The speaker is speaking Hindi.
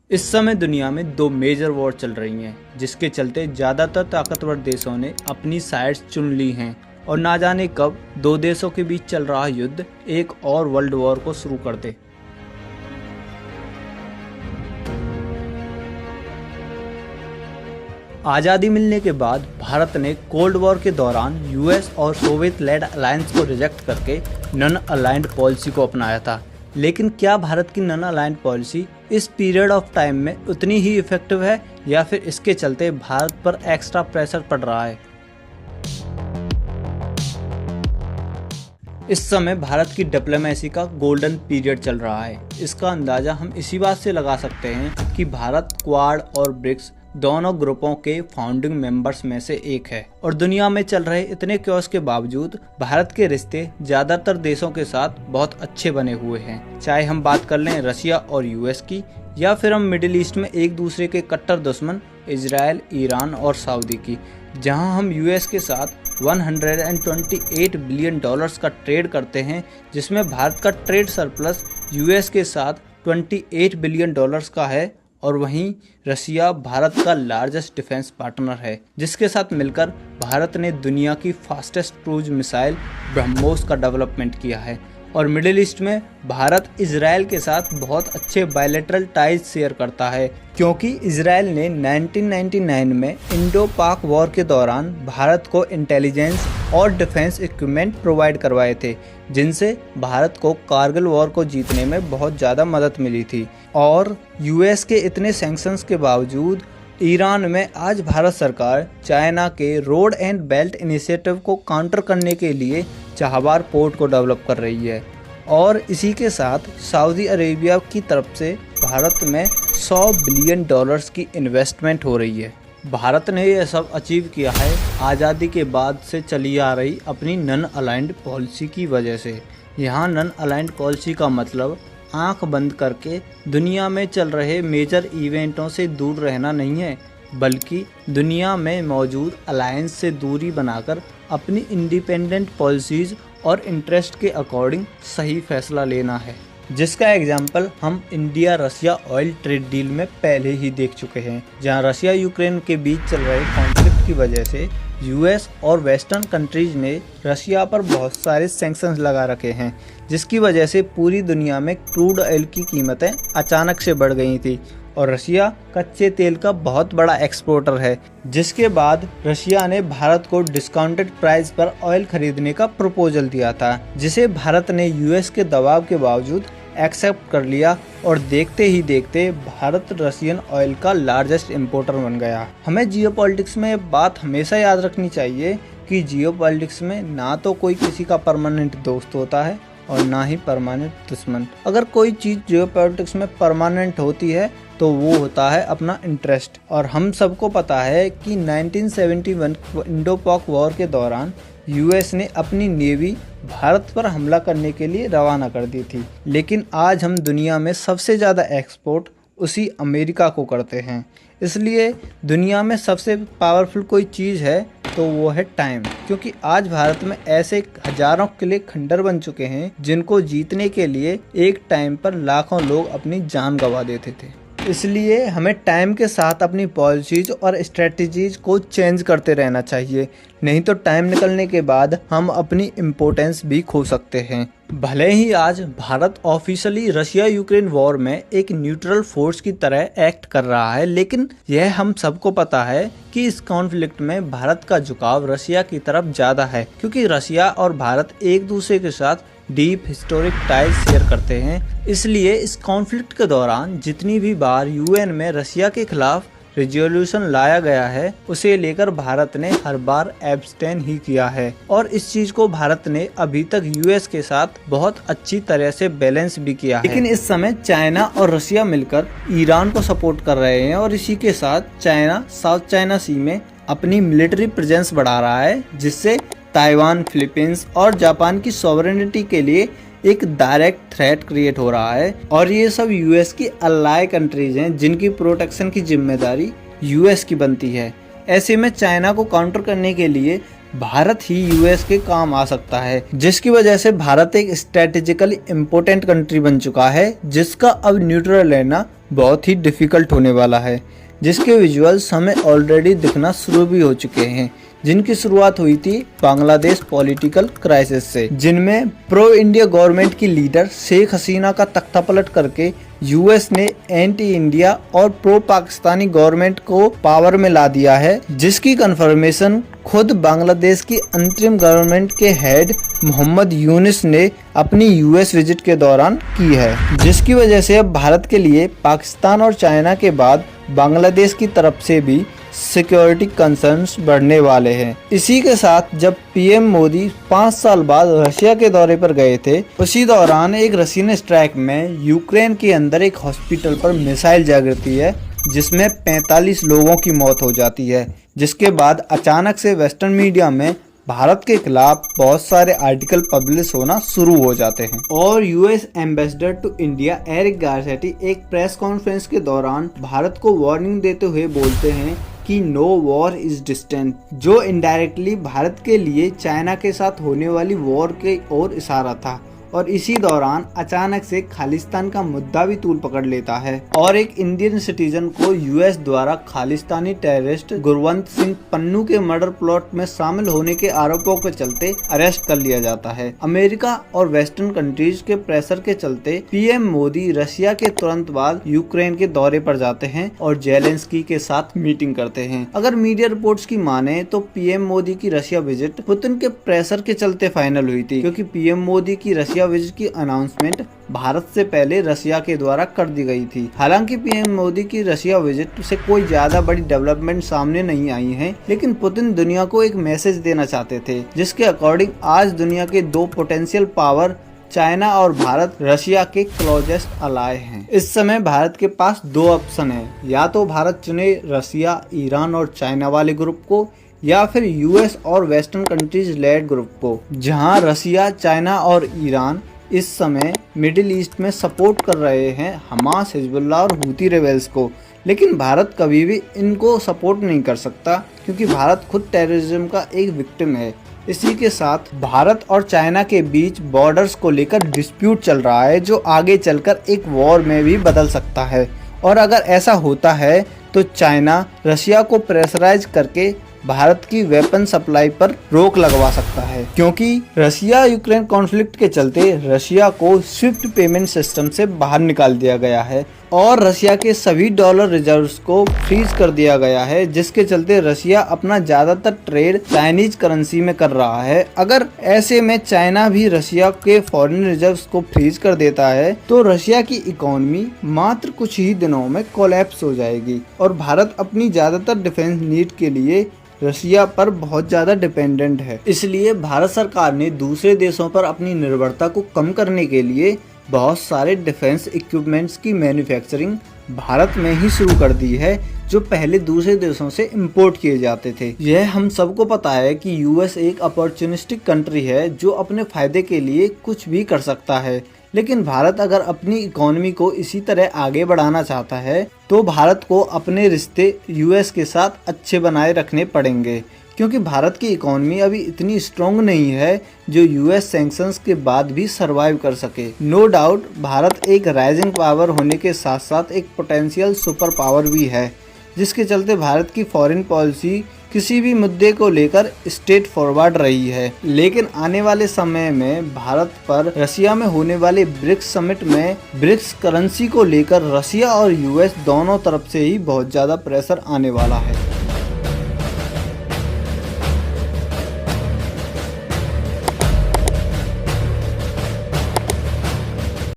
इस समय दुनिया में दो मेजर वॉर चल रही हैं, जिसके चलते ज़्यादातर ताकतवर देशों ने अपनी साइड्स चुन ली हैं और ना जाने कब दो देशों के बीच चल रहा युद्ध एक और वर्ल्ड वॉर को शुरू कर दे। आज़ादी मिलने के बाद भारत ने कोल्ड वॉर के दौरान यूएस और सोवियत लेड अलायंस को रिजेक्ट करके नॉन अलाइंड पॉलिसी को अपनाया था। लेकिन क्या भारत की नॉन अलाइंड पॉलिसी इस पीरियड ऑफ टाइम में उतनी ही इफेक्टिव है या फिर इसके चलते भारत पर एक्स्ट्रा प्रेशर पड़ रहा है? इस समय भारत की डिप्लोमेसी का गोल्डन पीरियड चल रहा है। इसका अंदाज़ा हम इसी बात से लगा सकते हैं कि भारत क्वाड और ब्रिक्स दोनों ग्रुपों के फाउंडिंग मेंबर्स में से एक है और दुनिया में चल रहे इतने क्योस के बावजूद भारत के रिश्ते ज्यादातर देशों के साथ बहुत अच्छे बने हुए हैं। चाहे हम बात कर लें रशिया और यूएस की, या फिर हम मिडिल ईस्ट में एक दूसरे के कट्टर दुश्मन इजराइल, ईरान और सऊदी की, जहां हम यूएस के साथ 128 बिलियन डॉलर्स का ट्रेड करते हैं, जिसमें भारत का ट्रेड सरप्लस यूएस के साथ 28 बिलियन डॉलर्स का है। और वहीं रशिया भारत का लार्जेस्ट डिफेंस पार्टनर है, जिसके साथ मिलकर भारत ने दुनिया की फास्टेस्ट क्रूज मिसाइल ब्रह्मोस का डेवलपमेंट किया है। और मिडिल ईस्ट में भारत इजराइल के साथ बहुत अच्छे बायलैटरल टाइज शेयर करता है, क्योंकि इजराइल ने 1999 में इंडो पाक वॉर के दौरान भारत को इंटेलिजेंस और डिफेंस इक्विपमेंट प्रोवाइड करवाए थे, जिनसे भारत को कारगिल वॉर को जीतने में बहुत ज़्यादा मदद मिली थी। और यूएस के इतने सैंक्शंस के बावजूद ईरान में आज भारत सरकार चाइना के रोड एंड बेल्ट इनिशिएटिव को काउंटर करने के लिए चाहबार पोर्ट को डेवलप कर रही है। और इसी के साथ सऊदी अरेबिया की तरफ से भारत में 100 बिलियन डॉलर्स की इन्वेस्टमेंट हो रही है। भारत ने यह सब अचीव किया है आज़ादी के बाद से चली आ रही अपनी नॉन अलाइंड पॉलिसी की वजह से। यहाँ नॉन अलाइंड पॉलिसी का मतलब आंख बंद करके दुनिया में चल रहे मेजर इवेंटों से दूर रहना नहीं है, बल्कि दुनिया में मौजूद अलायंस से दूरी बनाकर अपनी इंडिपेंडेंट पॉलिसीज़ और इंटरेस्ट के अकॉर्डिंग सही फैसला लेना है, जिसका एग्जाम्पल हम India Russia oil trade deal में पहले ही देख चुके हैं, जहां रशिया यूक्रेन के बीच चल रहे कॉन्फ्लिक्ट की वजह से यूएस और वेस्टर्न कंट्रीज ने रशिया पर बहुत सारे सैंक्शंस लगा रखे हैं, जिसकी वजह से पूरी दुनिया में क्रूड ऑयल की कीमतें अचानक से बढ़ गई थी। और रशिया कच्चे तेल का बहुत बड़ा एक्सपोर्टर है, जिसके बाद रशिया ने भारत को डिस्काउंटेड प्राइस पर ऑयल खरीदने का प्रपोजल दिया था, जिसे भारत ने यूएस के दबाव के बावजूद एक्सेप्ट कर लिया और देखते ही देखते भारत रशियन ऑयल का लार्जेस्ट इंपोर्टर बन गया। हमें जियोपॉलिटिक्स में ये बात हमेशा याद रखनी चाहिए कि जियोपॉलिटिक्स में ना तो कोई किसी का परमानेंट दोस्त होता है और ना ही परमानेंट दुश्मन। अगर कोई चीज़ जियोपॉलिटिक्स में परमानेंट होती है तो वो होता है अपना इंटरेस्ट। और हम सबको पता है कि 1971 इंडो पाक वॉर के दौरान यूएस ने अपनी नेवी भारत पर हमला करने के लिए रवाना कर दी थी, लेकिन आज हम दुनिया में सबसे ज़्यादा एक्सपोर्ट उसी अमेरिका को करते हैं। इसलिए दुनिया में सबसे पावरफुल कोई चीज़ है तो वो है टाइम, क्योंकि आज भारत में ऐसे हजारों किले खंडर बन चुके हैं जिनको जीतने के लिए एक टाइम पर लाखों लोग अपनी जान गंवा देते थे। इसलिए हमें टाइम के साथ अपनी पॉलिसीज और स्ट्रेटजीज को चेंज करते रहना चाहिए, नहीं तो टाइम निकलने के बाद हम अपनी इम्पोर्टेंस भी खो सकते हैं। भले ही आज Bharat officially Russia Ukraine war में एक न्यूट्रल फोर्स की तरह एक्ट कर रहा है, लेकिन यह हम सबको पता है कि इस कॉन्फ्लिक्ट में भारत का झुकाव रशिया की तरफ ज़्यादा है, क्योंकि रशिया और भारत एक दूसरे के साथ डीप हिस्टोरिक टाइज शेयर करते हैं। इसलिए इस कॉन्फ्लिक्ट के दौरान जितनी भी बार यूएन में रशिया के खिलाफ रिजोल्यूशन लाया गया है, उसे लेकर भारत ने हर बार एब्सटेन ही किया है। और इस चीज को भारत ने अभी तक यूएस के साथ बहुत अच्छी तरह से बैलेंस भी किया है। लेकिन इस समय चाइना और रशिया मिलकर ईरान को सपोर्ट कर रहे हैं और इसी के साथ चाइना साउथ चाइना सी में अपनी मिलिट्री प्रेजेंस बढ़ा रहा है, जिससे ताइवान, फिलीपींस और जापान की सॉवरेनिटी के लिए एक डायरेक्ट थ्रेट क्रिएट हो रहा है। और ये सब यूएस की अलाइ कंट्रीज हैं, जिनकी प्रोटेक्शन की जिम्मेदारी यूएस की बनती है। ऐसे में चाइना को काउंटर करने के लिए भारत ही यूएस के काम आ सकता है, जिसकी वजह से भारत एक स्ट्रेटेजिकली इम्पोर्टेंट कंट्री बन चुका है, जिसका अब न्यूट्रल रहना बहुत ही डिफ़िकल्ट होने वाला है, जिसके विजुअल्स हमें ऑलरेडी दिखना शुरू भी हो चुके हैं, जिनकी शुरुआत हुई थी बांग्लादेश पॉलिटिकल क्राइसिस से, जिनमें प्रो इंडिया गवर्नमेंट की लीडर शेख हसीना का तख्ता पलट करके यूएस ने एंटी इंडिया और प्रो पाकिस्तानी गवर्नमेंट को पावर में ला दिया है, जिसकी कंफर्मेशन खुद बांग्लादेश की अंतरिम गवर्नमेंट के हेड मोहम्मद यूनिस ने अपनी यूएस विजिट के दौरान की है, जिसकी वजह से अब भारत के लिए पाकिस्तान और चाइना के बाद बांग्लादेश की तरफ से भी सिक्योरिटी कंसर्न्स बढ़ने वाले हैं। इसी के साथ जब पीएम मोदी 5 साल बाद रशिया के दौरे पर गए थे, उसी दौरान एक रशियन स्ट्राइक में यूक्रेन के अंदर एक हॉस्पिटल पर मिसाइल जा गिरती है, जिसमें 45 लोगों की मौत हो जाती है, जिसके बाद अचानक से वेस्टर्न मीडिया में भारत के खिलाफ बहुत सारे आर्टिकल पब्लिश होना शुरू हो जाते हैं और US ambassador to India Eric Garcetti एक प्रेस कॉन्फ्रेंस के दौरान भारत को वार्निंग देते हुए बोलते हैं कि नो वॉर इज डिस्टेंट, जो इनडायरेक्टली भारत के लिए चाइना के साथ होने वाली वॉर के ओर इशारा था। और इसी दौरान अचानक से खालिस्तान का मुद्दा भी तूल पकड़ लेता है और एक इंडियन सिटीजन को यूएस द्वारा खालिस्तानी टेररिस्ट गुरवंत सिंह पन्नू के मर्डर प्लॉट में शामिल होने के आरोपों के चलते अरेस्ट कर लिया जाता है। अमेरिका और वेस्टर्न कंट्रीज के प्रेशर के चलते पीएम मोदी रशिया के तुरंत बाद यूक्रेन के दौरे पर जाते हैं और जेलेंस्की के साथ मीटिंग करते हैं। अगर मीडिया रिपोर्ट्स की माने तो पीएम मोदी की रशिया विजिट पुतिन के प्रेशर के चलते फाइनल हुई थी, क्योंकि पीएम मोदी की रशिया विजिट की अनाउंसमेंट भारत से पहले रशिया के द्वारा कर दी गई थी। हालांकि पीएम मोदी की रशिया विजिट से कोई ज्यादा बड़ी डेवलपमेंट सामने नहीं आई है, लेकिन पुतिन दुनिया को एक मैसेज देना चाहते थे, जिसके अकॉर्डिंग आज दुनिया के 2 पोटेंशियल पावर चाइना और भारत रशिया के क्लोजेस्ट अलाय हैं। इस समय भारत के पास 2 ऑप्शन है, या तो भारत चुने रशिया, ईरान और चाइना वाले ग्रुप को, या फिर यूएस और वेस्टर्न कंट्रीज लेड ग्रुप को, जहां रशिया, चाइना और ईरान इस समय मिडिल ईस्ट में सपोर्ट कर रहे हैं हमास, हिजबुल्लाह और हूती रेबेल्स को। लेकिन भारत कभी भी इनको सपोर्ट नहीं कर सकता, क्योंकि भारत खुद टेररिज्म का एक विक्टिम है। इसी के साथ भारत और चाइना के बीच बॉर्डर्स को लेकर डिस्प्यूट चल रहा है, जो आगे चलकर एक वॉर में भी बदल सकता है। और अगर ऐसा होता है तो चाइना रशिया को प्रेशराइज करके भारत की वेपन सप्लाई पर रोक लगवा सकता है, क्योंकि रशिया यूक्रेन कॉन्फ्लिक्ट के चलते रशिया को स्विफ्ट पेमेंट सिस्टम से बाहर निकाल दिया गया है और रशिया के सभी डॉलर रिजर्व्स को फ्रीज कर दिया गया है, जिसके चलते रशिया अपना ज्यादातर ट्रेड चाइनीज करेंसी में कर रहा है। अगर ऐसे में चाइना भी रशिया के फॉरेन रिजर्व्स को फ्रीज कर देता है तो रशिया की इकोनॉमी मात्र कुछ ही दिनों में कोलैप्स हो जाएगी और भारत अपनी ज्यादातर डिफेंस नीड के लिए रशिया पर बहुत ज़्यादा डिपेंडेंट है। इसलिए भारत सरकार ने दूसरे देशों पर अपनी निर्भरता को कम करने के लिए बहुत सारे डिफेंस इक्विपमेंट्स की मैन्युफैक्चरिंग भारत में ही शुरू कर दी है, जो पहले दूसरे देशों से इंपोर्ट किए जाते थे। यह हम सबको पता है कि यूएस एक अपॉर्चुनिस्टिक कंट्री है जो अपने फायदे के लिए कुछ भी कर सकता है, लेकिन भारत अगर अपनी इकोनॉमी को इसी तरह आगे बढ़ाना चाहता है तो भारत को अपने रिश्ते यूएस के साथ अच्छे बनाए रखने पड़ेंगे, क्योंकि भारत की इकोनॉमी अभी इतनी स्ट्रॉन्ग नहीं है जो यूएस सैंक्शंस के बाद भी सरवाइव कर सके। नो डाउट भारत एक राइजिंग पावर होने के साथ साथ एक पोटेंशियल सुपर पावर भी है, जिसके चलते भारत की फॉरेन पॉलिसी किसी भी मुद्दे को लेकर स्ट्रेट फॉरवर्ड रही है। लेकिन आने वाले समय में भारत पर रशिया में होने वाले ब्रिक्स समिट में ब्रिक्स करेंसी को लेकर रशिया और यूएस दोनों तरफ से ही बहुत ज़्यादा प्रेशर आने वाला है।